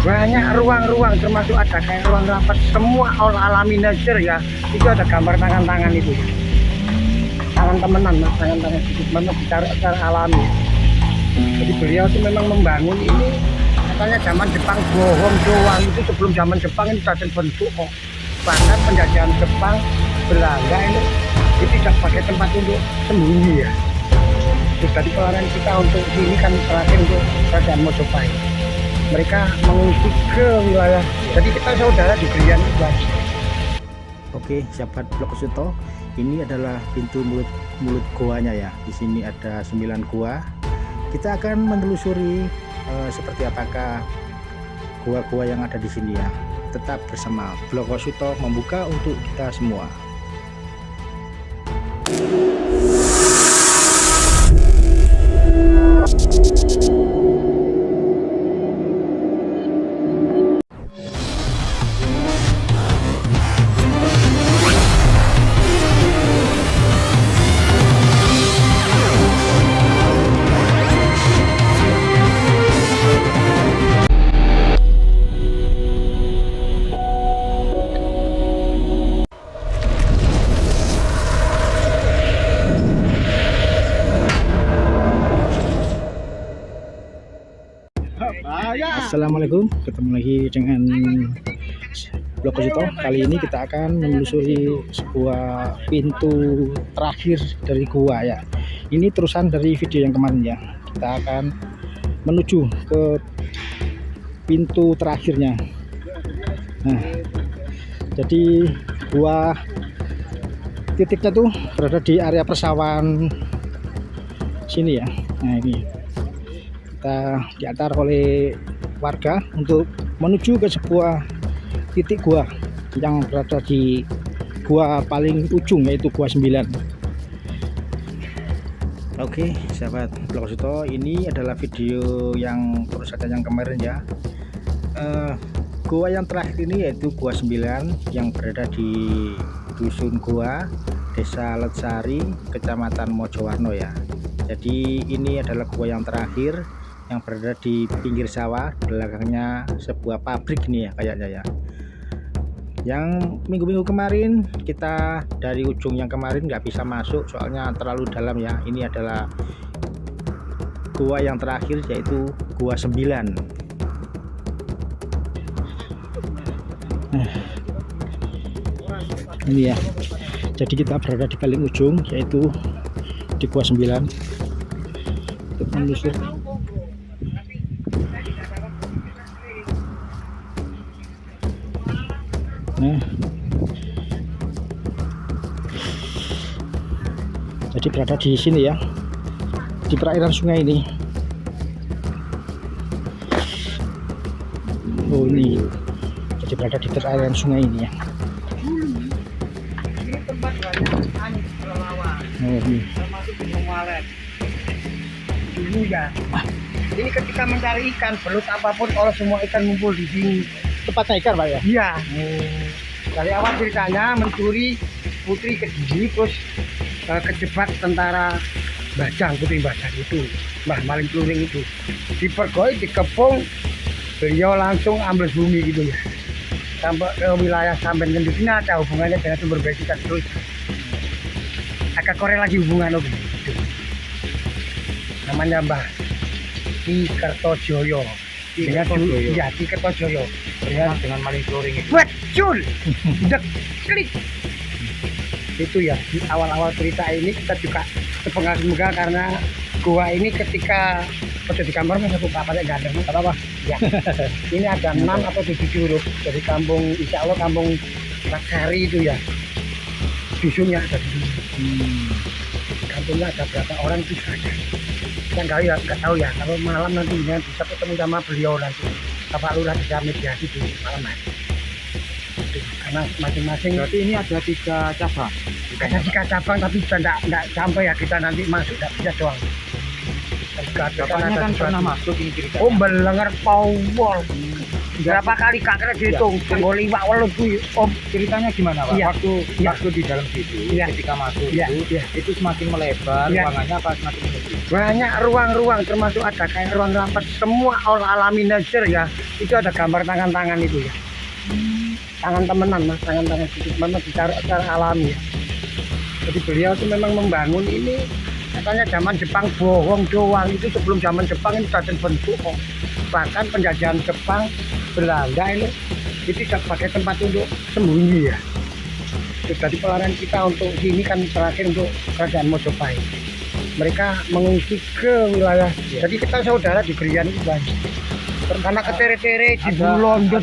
banyak ruang-ruang, termasuk ada kayak ruang rapat, semua all alami nature ya. Itu ada gambar tangan-tangan itu, tangan temenan mas, tangan-tangan sedikit memang secara alami. Jadi beliau itu memang membangun ini katanya zaman Jepang bohong doang, itu sebelum zaman Jepang ini sudah terbentuk kok. Bahkan penjajahan Jepang Belanda ini tidak pakai tempat untuk sembunyi ya. Jadi pelayanan kita untuk sini kan terakhir untuk kerajaan Mojopahit. Mereka mengungsi ke wilayah. Jadi kita saudara di Grian itu. Oke, sahabat Blog Suto, ini adalah pintu mulut goanya ya. Di sini ada 9 gua. Kita akan menelusuri seperti apakah gua-gua yang ada di sini ya. Tetap bersama Blog Suto membuka untuk kita semua. Assalamualaikum, ketemu lagi dengan Blog Suto. Kali ini kita akan menelusuri sebuah pintu terakhir dari gua ya. Ini terusan dari video yang kemarin ya. Kita akan menuju ke pintu terakhirnya. Nah, jadi gua titiknya tuh berada di area persawahan sini ya. Nah, ini kita diantar oleh warga untuk menuju ke sebuah titik gua yang berada di gua paling ujung, yaitu gua 9. Oke sahabat Blog Suto, ini adalah video yang terus ada yang kemarin ya. Gua yang terakhir ini yaitu gua 9 yang berada di dusun gua, Desa Letsari, Kecamatan Mojowarno ya. Jadi ini adalah gua yang terakhir yang berada di pinggir sawah, belakangnya sebuah pabrik nih ya kayaknya ya. Yang minggu-minggu kemarin kita dari ujung yang kemarin nggak bisa masuk soalnya terlalu dalam ya. Ini adalah gua yang terakhir yaitu gua 9. Ini ya, jadi kita berada di paling ujung yaitu di gua 9 untuk menelusuri. Nah, jadi berada di sini ya, di perairan sungai ini. Oh ini, jadi berada di perairan sungai ini ya. Ini tempat banyak kelelawar. Oh ini. Termasuk Gunung Walet. Dulu ya. Ini ketika mencari ikan, belut apapun, kalau semua ikan ngumpul di sini. Tempatnya ikan Pak ya? Iya. Dari awal ceritanya mencuri putri Kediri, terus kejebak tentara Bajang, putri Bajang itu, Mbah Maling Pluring itu. Dipergoi, dikepung, beliau langsung ambles bumi gitu ya. Sampai ke wilayah Samben di sini ada hubungannya dengan sumber besikan terus. Agak korelasi hubungan gitu. Namanya Mbah Ki Kertojoyo. Dengan ya Ki Kertojoyo dengan Maling Pluring itu. Betul. Klik. Itu ya di awal-awal cerita ini kita juga semoga karena gua ini ketika pada di kamar mas aku apa enggak ada mas apa ya. Ini ada 6 atau 7 huruf dari kampung, insya Allah kampung Laksari itu ya. Dusunnya ada di sini. Kampungnya ada berapa orang itu saja. Yang nggak tahu ya, kalau malam nanti bisa ketemu sama beliau nanti Bapak Lurah bisa mediasi di malam hari. Karena masing-masing Berarti ini ada 3 cabang. ada 3 cabang tapi sudah enggak sampai ya, kita nanti masuk tidak bisa doang. Bapaknya kan pernah masuk ini cerita. Oh belengar power. Berapa kali gak kena dihitung? Tanggal 5 welut kuwi, Om. Ceritanya gimana Pak? Iya. Waktu di dalam situ, Iya. ketika masuk Iya. itu semakin melebar, Iya. ruangannya apa semakin menyempit? Banyak ruang-ruang, termasuk ada kayak ruang rapat, semua all alami nature ya. Itu ada gambar tangan-tangan itu ya. Tangan temenan mas, tangan-tangan sedikit mana secara alami ya. Jadi beliau itu memang membangun ini, katanya zaman Jepang bohong doang, itu sebelum zaman Jepang itu sudah terbentuk kok. Bahkan penjajahan Jepang, Belanda itu sebagai tempat untuk sembunyi ya. Terus dari pelaran kita untuk sini kan terakhir untuk kerajaan Mojopahit. Mereka mengungsi ke wilayah, jadi kita saudara di Krian itu banyak. Karena ketere-tere di Bulondo,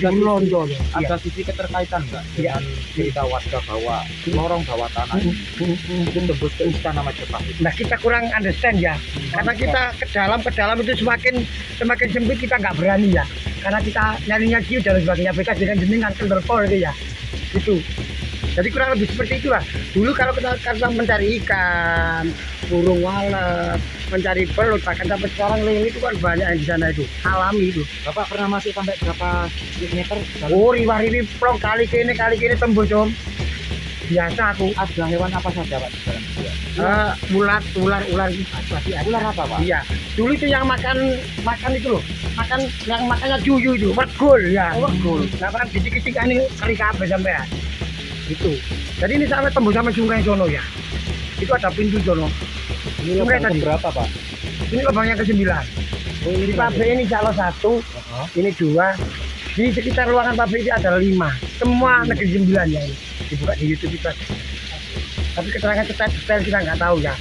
Ada sisi keterkaitan nggak Iya. dengan cerita warga bahwa lorong bawah tanah itu tembus ke istana Majapahit? Nah kita kurang understand ya, karena kita ke dalam itu semakin sempit, kita nggak berani ya, karena kita nyarinya ciu dan sebagainya, beda dengan jenengan kenderpol itu ya, gitu. Jadi kurang lebih seperti itulah. Dulu kalau kita mencari ikan, burung walet, mencari belut, bahkan sampai sekarang lele itu kan banyak yang di sana itu, alami itu. Bapak pernah masuk sampai berapa meter? Oh riwah-riwi plong kali kini tembus om. Biasa aku. Ada hewan apa saja Pak di dalam gua? Ular itu pasti ada. Ular apa Pak? Iya. Dulu itu yang makan itu loh. Yang makannya cuyu itu, wergul ya. Wergul. Nah, kan kecil-kecil ini kali kabeh sampean. Itu. Jadi ini sampai tembus sampai sungai sono ya. Itu ada pintu sono. Ini Sungai lubang tadi. berapa Pak? Ini lubangnya ke-9. Oh, Di pabrik ini kalau 1, ini 2. Di sekitar ruangan pabrik ini ada 5. Semua negeri 9 ya ini. Dibuka di YouTube itu aja. Tapi keterangan detail kita nggak tahu ya.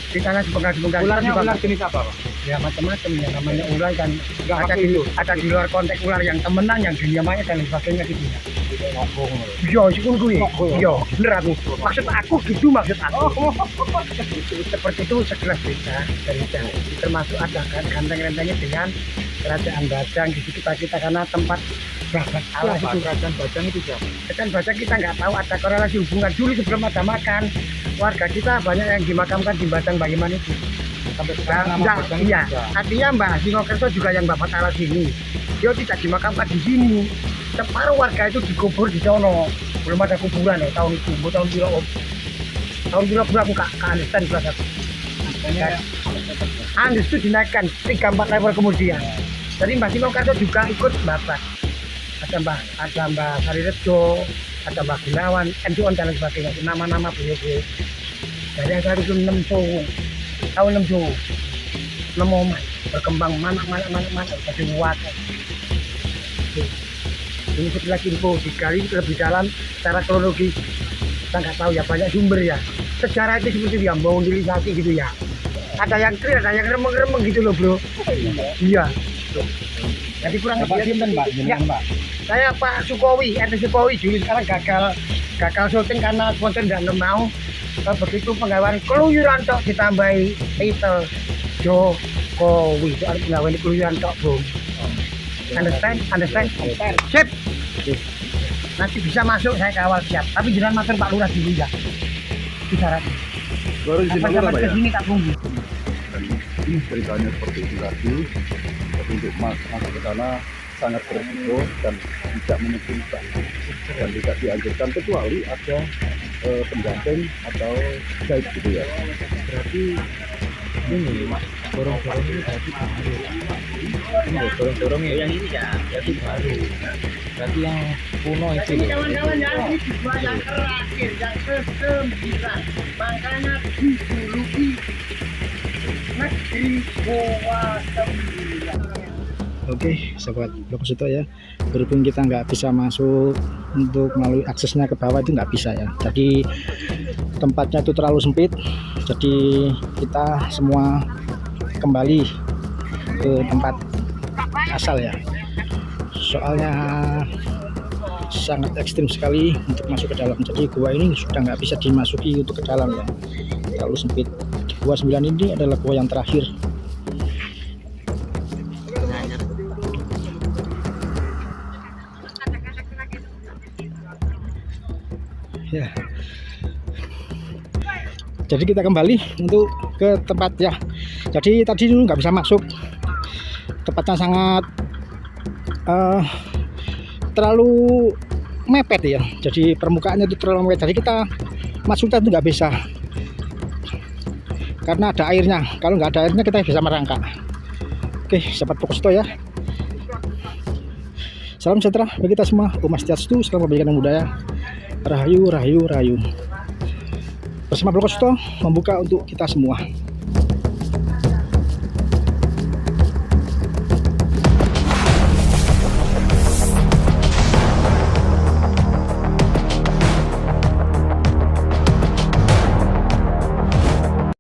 Di sana sepenggal-sepenggal Ularnya juga ular jenis apa Pak? ya macam-macam ya, namanya ular kan Nggak ada pakai itu. ada di luar konteks ular yang temenan, yang dunia maya dan lain sebagainya gitu ya. Ngobong. Iya, sikun kuwi. Iya, bener aku. Maksud aku gitu, maksud aku. Seperti itu sekelas desa dari Jawa. Termasuk ada kan ganteng-gantengnya dengan kerajaan Bajang di situ kita karena tempat babat Allah itu. Kerajaan Bajang itu siapa? Kerajaan Bajang kita nggak tahu ada korelasi hubungan dulu sebelum ada makan. Warga kita banyak yang dimakamkan di Bajang Bagaimana itu. Sampai sekarang nama Bajang itu Iya, juga. artinya Mbah Sinokerto juga yang babat Allah sini. Dia tidak dimakamkan di sini. Separuh warga itu dikubur di sono. Belum ada kuburan ya tahun itu. Tahun kilo om. Tahun kilo aku kak understand kelas aku. Andes itu dinaikkan 3-4 level kemudian. Jadi Mbah Sinokerto juga ikut babat. Ada Mbah Sarirejo, ada Mbah Gunawan, Enduon dan lain sebagainya. Nama-nama beliau-beliau. Dari yang 106 tahun 60 Nemoman berkembang mana jadi wadah. Ini setelah info digali lebih dalam secara kronologi kita nggak tahu ya, banyak sumber ya. Sejarah itu seperti dia mobilisasi gitu ya. Ada yang clear, ada yang remeng-remeng gitu loh bro. Iya. Jadi kurang Bapak lebih Sinten Pak? ya. Jenengan Pak? Saya Pak Sukowi, RT Sukowi dulu sekarang gagal syuting karena sponsor tidak mau. Begitu penggawaan keluyuran tok ditambahi titel Jokowi. Soal penggawaan keluyuran tok bro. Understand? Sip. Nanti bisa masuk, saya kawal siap. Tapi jangan masuk Pak Lurah dulu ya. Itu syaratnya. Baru izin Sampai dulu Pak ya. kesini tak tunggu. Ini ceritanya seperti itu tadi. Tapi untuk masuk ke sana sangat berisiko dan tidak memungkinkan dan tidak dianjurkan kecuali ada pendamping atau guide gitu ya. Berarti ini dorong-dorong ini berarti baru. Ini loh, dorong-dorong yang ini ya, berarti baru. Berarti yang kuno itu Ini loh. kawan-kawan ya, ini dibuat yang terakhir, yang ke-9. Makanya dijuluki negeri Goa 9. Oke, sahabat Blok Suto ya. Berhubung kita nggak bisa masuk untuk melalui aksesnya ke bawah itu nggak bisa ya. Jadi tempatnya itu terlalu sempit. Jadi kita semua kembali ke tempat asal ya. Soalnya sangat ekstrim sekali untuk masuk ke dalam. Jadi gua ini sudah nggak bisa dimasuki untuk ke dalam ya. Terlalu sempit. Gua 9 ini adalah gua yang terakhir. Ya. Jadi kita kembali untuk ke tempat ya. Jadi tadi dulu nggak bisa masuk. Tempatnya sangat terlalu mepet ya, jadi permukaannya itu terlalu mepet, jadi kita masuknya itu nggak bisa karena ada airnya. Kalau nggak ada airnya kita bisa merangkak. Oke, sahabat Pokosito ya, salam sejahtera bagi kita semua. Om Swastiastu, salam kebajikan dan budaya. Rahayu, rahayu, rahayu. Bersama Pokosito membuka untuk kita semua.